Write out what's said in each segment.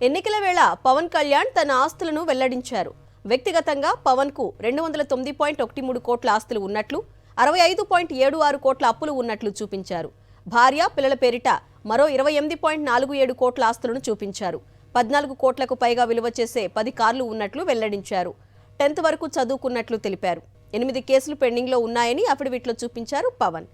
ఎన్నికల వేళ పవన్ కళ్యాణ్ తన ఆస్తులను వెల్లడించారు. వ్యక్తిగతంగా పవన్ కు 209.13 కోట్ల ఆస్తులు ఉన్నట్లు, 65.76 కోట్ల అప్పులు ఉన్నట్లు చూపించారు. భార్య పిల్లల పేరిట మరో 28.47 కోట్ల ఆస్తులను చూపించారు. 14 కోట్లకు పైగా విలువ చేసే 10 కార్లు ఉన్నట్లు వెల్లడించారు. 10th వరకు చదువుకున్నట్లు తెలిపారు. 8 కేసులు పెండింగ్లో ఉన్నాయని అఫిడవిట్లో చూపించారు పవన్.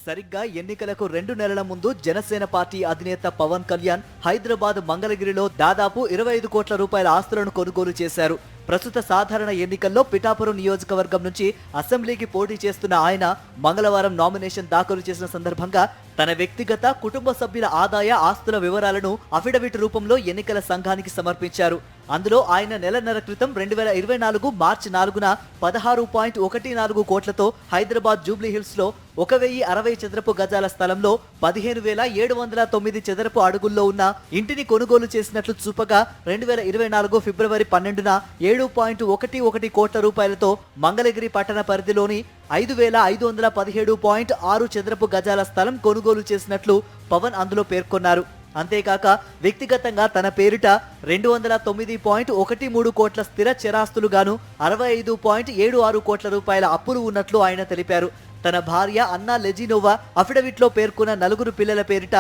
సరిగ్గా ఎన్నికలకు 2 నెలల ముందు జనసేన పార్టీ అధినేత పవన్ కళ్యాణ్ హైదరాబాద్ మంగళగిరిలో దాదాపు 25 కోట్ల రూపాయల ఆస్తులను కొనుగోలు చేశారు. ప్రస్తుత సాధారణ ఎన్నికల్లో పిఠాపురం నియోజకవర్గం నుంచి అసెంబ్లీకి పోటీ చేస్తున్న ఆయన మంగళవారం నామినేషన్ దాఖలు చేసిన సందర్భంగా తన వ్యక్తిగత కుటుంబ సభ్యుల ఆదాయ ఆస్తుల వివరాలను అఫిడవిట్ రూపంలో ఎన్నికల సంఘానికి సమర్పించారు. అందులో ఆయన నెలన్నర క్రితం 2024 మార్చి 4న 16.14 కోట్లతో హైదరాబాద్ జూబ్లీ హిల్స్ లో 1060 చదరపు గజాల స్థలంలో 15,709 చదరపు అడుగుల్లో ఉన్న ఇంటిని కొనుగోలు చేసినట్లు చూపగా 2024 ఫిబ్రవరి 12న 7.11 కోట్ల రూపాయలతో మంగళగిరి పట్టణ పరిధిలోని 5,517.6 చదరపు గజాల స్థలం కొనుగోలు చేసినట్లు పవన్ అందులో పేర్కొన్నారు. అంతేకాక వ్యక్తిగతంగా తన పేరిట 209.13 కోట్ల స్థిర చరాస్తులుగాను 65.76 కోట్ల రూపాయల అప్పులు ఉన్నట్లు ఆయన తెలిపారు. తన భార్య అన్నా లెజినోవా అఫిడవిట్లో పేర్కొన్న 4 పిల్లల పేరిట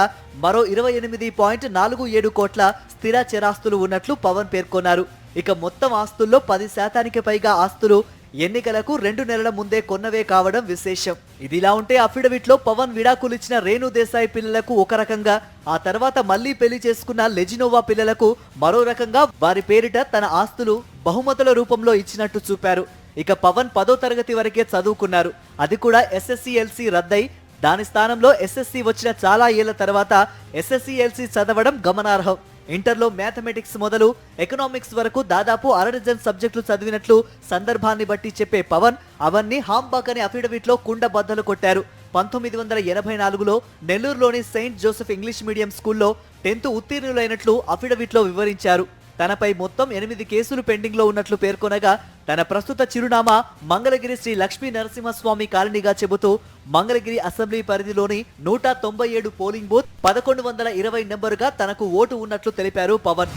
మరో 28.47 కోట్ల స్థిర చరాస్తులు ఉన్నట్లు పవన్ పేర్కొన్నారు. ఇక మొత్తం ఆస్తుల్లో 10% పైగా ఆస్తులు ఎన్నికలకు 2 నెలల ముందే కొన్నవే కావడం విశేషం. ఇదిలా ఉంటే అఫిడవిట్ లో పవన్ విడాకులిచ్చిన రేణు దేశాయ్ పిల్లలకు ఒక రకంగా, ఆ తర్వాత మళ్లీ పెళ్లి చేసుకున్న లెజినోవా పిల్లలకు మరో రకంగా వారి పేరిట తన ఆస్తులు బహుమతుల రూపంలో ఇచ్చినట్టు చూపారు. ఇక పవన్ 10వ తరగతి వరకే చదువుకున్నారు. అది కూడా SSC-LC రద్దై దాని స్థానంలో SSC వచ్చిన చాలా ఏళ్ల తర్వాత SSC-LC చదవడం గమనార్హం. ఇంటర్లో మ్యాథమెటిక్స్ మొదలు ఎకనామిక్స్ వరకు దాదాపు 1/2 డజన్ సబ్జెక్టులు చదివినట్లు సందర్భాన్ని బట్టి చెప్పే పవన్ అవన్నీ హాంబాక్ అనే అఫిడవిట్లో కుండ బద్దలు కొట్టారు. 1984లో నెల్లూరులోని సెయింట్ జోసెఫ్ ఇంగ్లీష్ మీడియం స్కూల్లో 10th ఉత్తీర్ణులైనట్లు అఫిడవిట్లో వివరించారు. తనపై మొత్తం 8 కేసులు పెండింగ్ లో ఉన్నట్లు పేర్కొనగా తన ప్రస్తుత చిరునామా మంగళగిరి శ్రీ లక్ష్మీ నరసింహస్వామి కాలనీగా చెబుతూ మంగళగిరి అసెంబ్లీ పరిధిలోని 197 పోలింగ్ బూత్ 1120 నెంబరుగా తనకు ఓటు ఉన్నట్లు తెలిపారు పవన్.